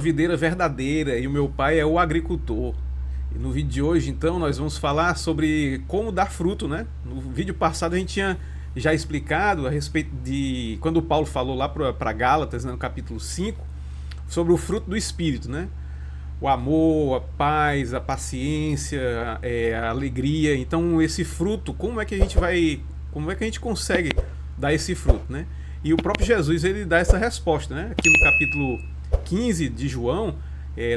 Videira verdadeira e o meu pai é o agricultor. E no vídeo de hoje, então, nós vamos falar sobre como dar fruto, né? No vídeo passado a gente tinha já explicado a respeito de quando Paulo falou lá para Gálatas, né, no capítulo 5, sobre o fruto do Espírito, né? O amor, a paz, a paciência, a alegria. Então, esse fruto, como é que a gente consegue dar esse fruto, né? E o próprio Jesus, ele dá essa resposta, né? Aqui no capítulo 15 de João,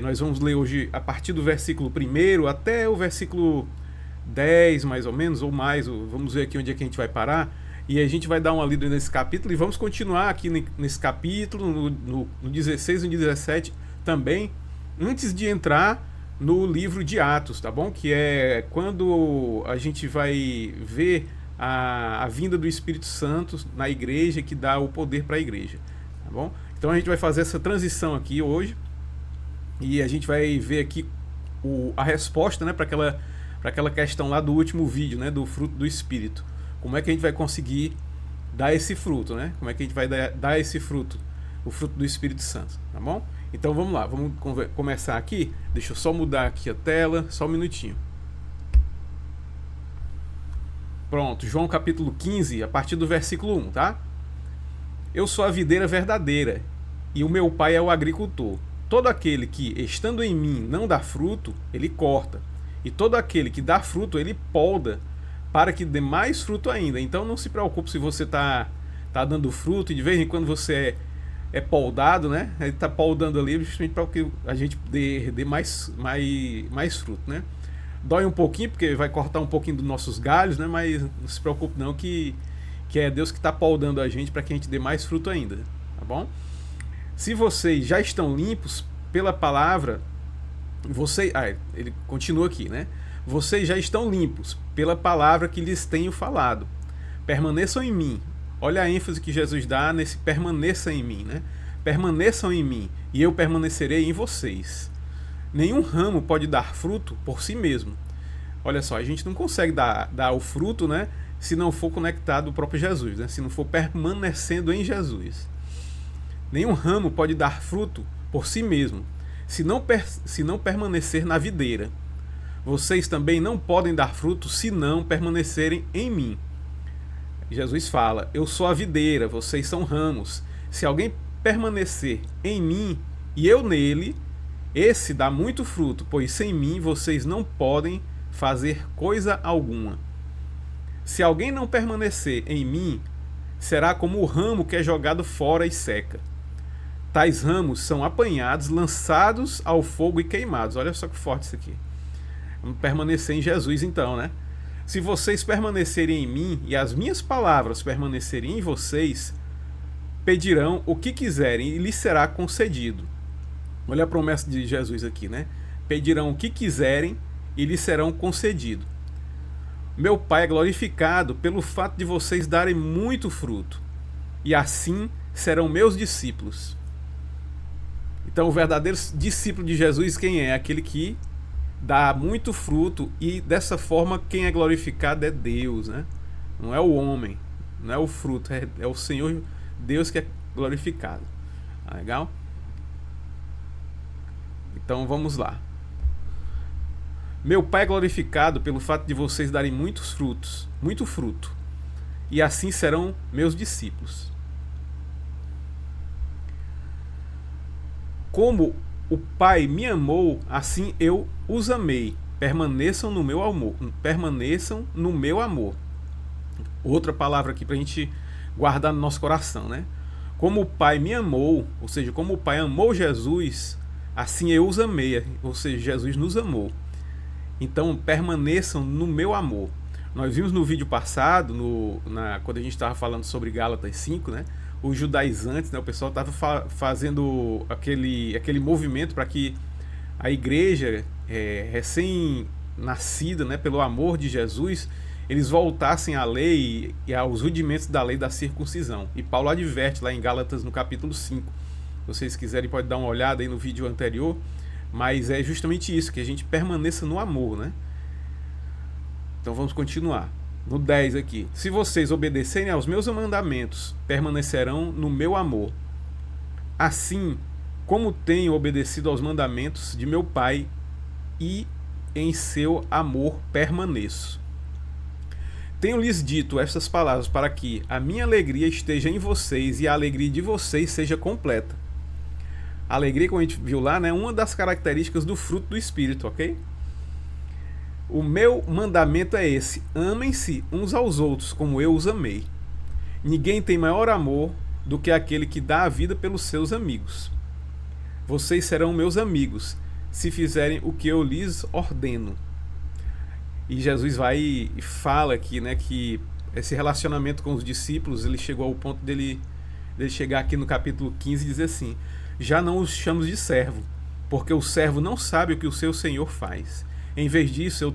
nós vamos ler hoje a partir do versículo 1 até o versículo 10, mais ou menos, ou mais. Vamos ver aqui onde é que a gente vai parar. E a gente vai dar uma lida nesse capítulo e vamos continuar aqui nesse capítulo, no 16 e no 17 também, antes de entrar no livro de Atos, tá bom? Que é quando a gente vai ver a vinda do Espírito Santo na igreja, que dá o poder para a igreja, tá bom? Então a gente vai fazer essa transição aqui hoje e a gente vai ver aqui a resposta, né, para aquela questão lá do último vídeo, né, do fruto do Espírito. Como é que a gente vai conseguir dar esse fruto, né? Como é que a gente vai dar esse fruto, o fruto do Espírito Santo, tá bom? Então vamos lá, vamos começar aqui. Deixa eu só mudar aqui a tela, só um minutinho. Pronto, João capítulo 15, a partir do versículo 1, tá? Eu sou a videira verdadeira, e o meu pai é o agricultor. Todo aquele que, estando em mim, não dá fruto, ele corta. E todo aquele que dá fruto, ele poda, para que dê mais fruto ainda. Então não se preocupe se você tá dando fruto, e de vez em quando você é poldado, né? Ele está poldando ali justamente para que a gente dê mais fruto, né? Dói um pouquinho, porque vai cortar um pouquinho dos nossos galhos, né? Mas não se preocupe não, que é Deus que está poldando a gente para que a gente dê mais fruto ainda, tá bom? Se vocês já estão limpos pela palavra, ele continua aqui, né? Vocês já estão limpos pela palavra que lhes tenho falado. Permaneçam em mim. Olha a ênfase que Jesus dá nesse permaneça em mim, né? Permaneçam em mim e eu permanecerei em vocês. Nenhum ramo pode dar fruto por si mesmo. Olha só, a gente não consegue dar o fruto, né, se não for conectado ao próprio Jesus, né? Se não for permanecendo em Jesus. Nenhum ramo pode dar fruto por si mesmo, se não permanecer na videira. Vocês também não podem dar fruto se não permanecerem em mim. Jesus fala, eu sou a videira, vocês são ramos. Se alguém permanecer em mim e eu nele, esse dá muito fruto, pois sem mim vocês não podem fazer coisa alguma. Se alguém não permanecer em mim, será como o ramo que é jogado fora e seca. Tais ramos são apanhados, lançados ao fogo e queimados. Olha só que forte isso aqui. Vamos permanecer em Jesus então, né? Se vocês permanecerem em mim e as minhas palavras permanecerem em vocês, pedirão o que quiserem e lhes será concedido. Olha a promessa de Jesus aqui, né? Pedirão o que quiserem e lhes serão concedido. Meu Pai é glorificado pelo fato de vocês darem muito fruto, e assim serão meus discípulos. Então, o verdadeiro discípulo de Jesus, quem é? Aquele que dá muito fruto, e dessa forma quem é glorificado é Deus, né? Não é o homem, não é o fruto, é o Senhor Deus que é glorificado. Tá legal? Então vamos lá. Meu Pai é glorificado pelo fato de vocês darem muitos frutos, muito fruto, e assim serão meus discípulos. Como o Pai me amou, assim eu os amei. Permaneçam no meu amor. Permaneçam no meu amor. Outra palavra aqui para a gente guardar no nosso coração, né? Como o Pai me amou, ou seja, como o Pai amou Jesus, assim eu os amei, ou seja, Jesus nos amou. Então permaneçam no meu amor. Nós vimos no vídeo passado, quando a gente estava falando sobre Gálatas 5, né? Os judaizantes, né, o pessoal estava fazendo aquele movimento para que a igreja recém-nascida, né, pelo amor de Jesus, eles voltassem à lei e aos rudimentos da lei da circuncisão. E Paulo adverte lá em Gálatas no capítulo 5. Se vocês quiserem, pode dar uma olhada aí no vídeo anterior, mas é justamente isso, que a gente permaneça no amor, né? Então vamos continuar. No 10 aqui. Se vocês obedecerem aos meus mandamentos, permanecerão no meu amor. Assim como tenho obedecido aos mandamentos de meu Pai e em seu amor permaneço. Tenho-lhes dito estas palavras para que a minha alegria esteja em vocês e a alegria de vocês seja completa. A alegria, como a gente viu lá, é uma das características do fruto do Espírito, ok? O meu mandamento é esse: amem-se uns aos outros como eu os amei. Ninguém tem maior amor do que aquele que dá a vida pelos seus amigos. Vocês serão meus amigos se fizerem o que eu lhes ordeno. E Jesus vai e fala aqui, né, que esse relacionamento com os discípulos, ele chegou ao ponto dele chegar aqui no capítulo 15 e dizer assim: já não os chamo de servo, porque o servo não sabe o que o seu senhor faz. Em vez disso,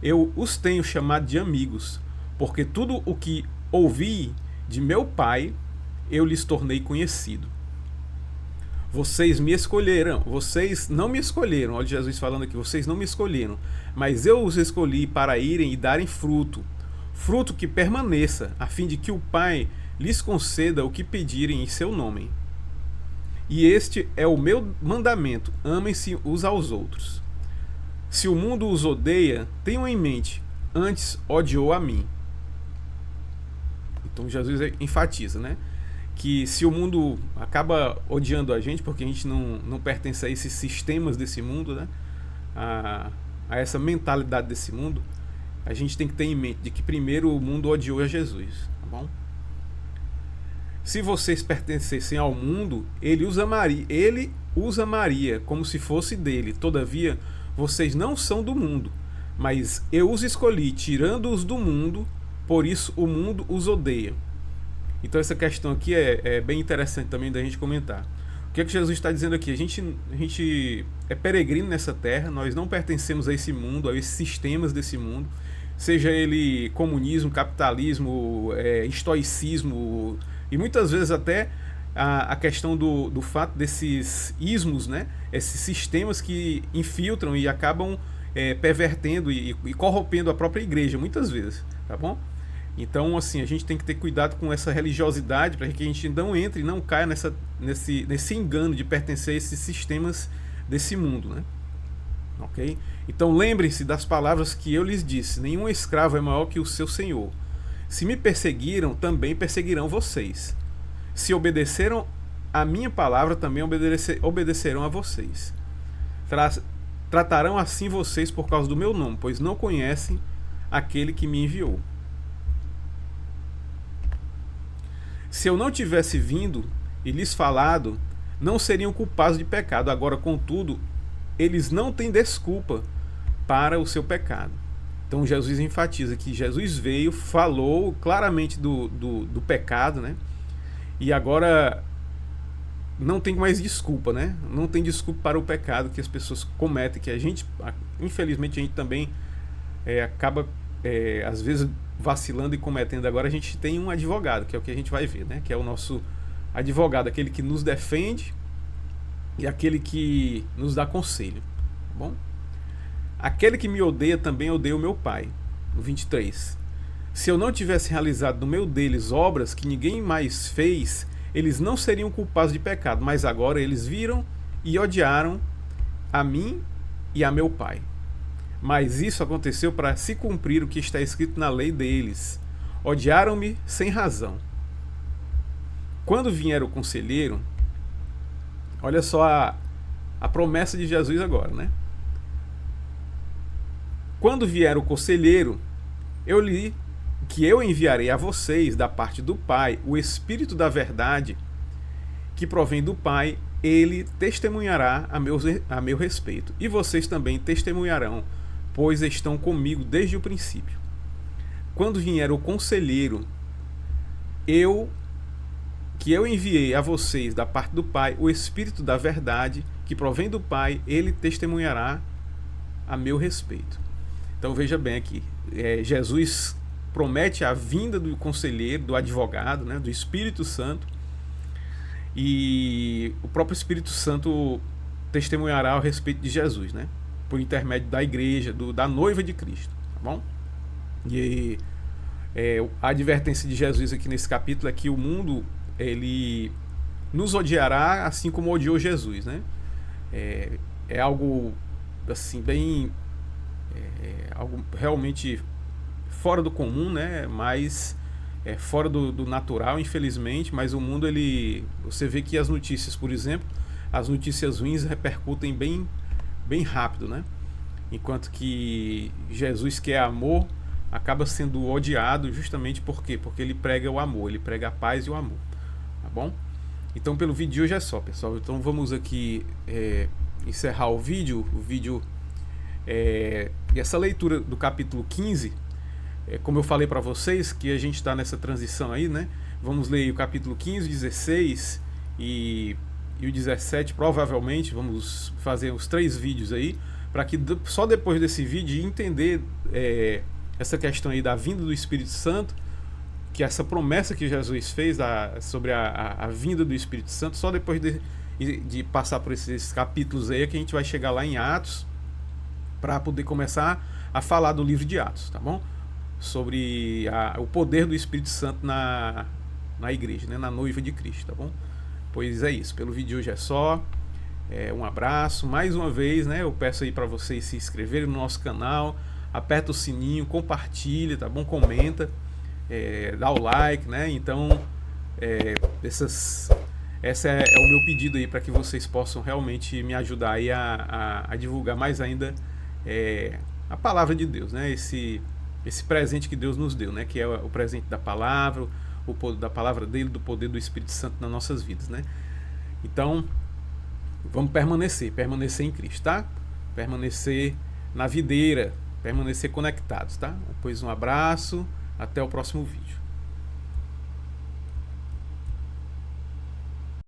eu os tenho chamado de amigos, porque tudo o que ouvi de meu Pai, eu lhes tornei conhecido. Vocês me escolheram, vocês não me escolheram, olha Jesus falando aqui, vocês não me escolheram, mas eu os escolhi para irem e darem fruto, fruto que permaneça, a fim de que o Pai lhes conceda o que pedirem em seu nome. E este é o meu mandamento: amem-se uns aos outros. Se o mundo os odeia, tenham em mente, antes odiou a mim. Então Jesus enfatiza, né, que se o mundo acaba odiando a gente, porque a gente não pertence a esses sistemas desse mundo, né, a essa mentalidade desse mundo, a gente tem que ter em mente de que primeiro o mundo odiou a Jesus, tá bom? Se vocês pertencessem ao mundo, ele os amaria como se fosse dele. Todavia, vocês não são do mundo, mas eu os escolhi, tirando-os do mundo, por isso o mundo os odeia. Então essa questão aqui é bem interessante também da gente comentar. O que é que Jesus está dizendo aqui? A gente é peregrino nessa terra, nós não pertencemos a esse mundo, a esses sistemas desse mundo, seja ele comunismo, capitalismo, estoicismo, e muitas vezes até a questão do fato desses ismos, né? Esses sistemas que infiltram e acabam pervertendo e corrompendo a própria igreja, muitas vezes, tá bom? Então, assim, a gente tem que ter cuidado com essa religiosidade para que a gente não entre e não caia nesse engano de pertencer a esses sistemas desse mundo, né? Ok? Então, lembrem-se das palavras que eu lhes disse: nenhum escravo é maior que o seu senhor. Se me perseguiram, também perseguirão vocês. Se obedeceram a minha palavra, também obedecerão a vocês. Tratarão assim vocês por causa do meu nome, pois não conhecem aquele que me enviou. Se eu não tivesse vindo e lhes falado, não seriam culpados de pecado. Agora, contudo, eles não têm desculpa para o seu pecado. Então Jesus enfatiza que Jesus veio, falou claramente do pecado, né? E agora não tem mais desculpa, né? Não tem desculpa para o pecado que as pessoas cometem, que a gente, infelizmente, a gente também acaba, às vezes, vacilando e cometendo. Agora a gente tem um advogado, que é o que a gente vai ver, né? Que é o nosso advogado, aquele que nos defende e aquele que nos dá conselho, tá bom? Aquele que me odeia também odeia o meu Pai. No 23. Se eu não tivesse realizado no meio deles obras que ninguém mais fez, eles não seriam culpados de pecado, mas agora eles viram e odiaram a mim e a meu Pai. Mas isso aconteceu para se cumprir o que está escrito na lei deles. Odiaram-me sem razão. Quando vier o conselheiro, olha só a promessa de Jesus agora, né? Quando vier o conselheiro, eu enviarei a vocês da parte do Pai o Espírito da verdade que provém do Pai. Ele testemunhará a meu respeito. E vocês também testemunharão, pois estão comigo desde o princípio. Quando vier o conselheiro, que eu enviei a vocês da parte do Pai, o Espírito da verdade, que provém do Pai, ele testemunhará a meu respeito. Então veja bem aqui, Jesus promete a vinda do conselheiro, do advogado, né, do Espírito Santo, e o próprio Espírito Santo testemunhará a respeito de Jesus, né, por intermédio da igreja, da noiva de Cristo, tá bom? E a advertência de Jesus aqui nesse capítulo é que o mundo, ele nos odiará assim como odiou Jesus, né? É algo assim bem algo realmente fora do comum, né? Mas fora do natural, infelizmente. Mas o mundo, você vê que as notícias, por exemplo, as notícias ruins repercutem bem rápido, né? Enquanto que Jesus, que é amor, acaba sendo odiado justamente por quê? Porque ele prega o amor, ele prega a paz e o amor, tá bom? Então pelo vídeo de hoje é só, pessoal. Então vamos aqui encerrar o vídeo. E essa leitura do capítulo 15, como eu falei para vocês, que a gente está nessa transição aí, né? Vamos ler o capítulo 15, 16 e o 17, provavelmente. Vamos fazer os 3 vídeos aí, para que só depois desse vídeo entender essa questão aí da vinda do Espírito Santo, que essa promessa que Jesus fez sobre a vinda do Espírito Santo, só depois de passar por esses capítulos aí que a gente vai chegar lá em Atos, para poder começar a falar do livro de Atos, tá bom? Sobre o poder do Espírito Santo na igreja, né? Na noiva de Cristo, tá bom? Pois é isso, pelo vídeo de hoje é só. Um abraço, mais uma vez, né? Eu peço aí para vocês se inscreverem no nosso canal, aperta o sininho, compartilha, tá bom? Comenta, dá o like, né? Então, esse é o meu pedido aí, para que vocês possam realmente me ajudar aí a divulgar mais ainda a palavra de Deus, né? Esse presente que Deus nos deu, né? Que é o presente da palavra, da palavra dele, do poder do Espírito Santo nas nossas vidas, né? Então, vamos permanecer em Cristo, tá? Permanecer na videira, permanecer conectados, tá? Pois um abraço, até o próximo vídeo.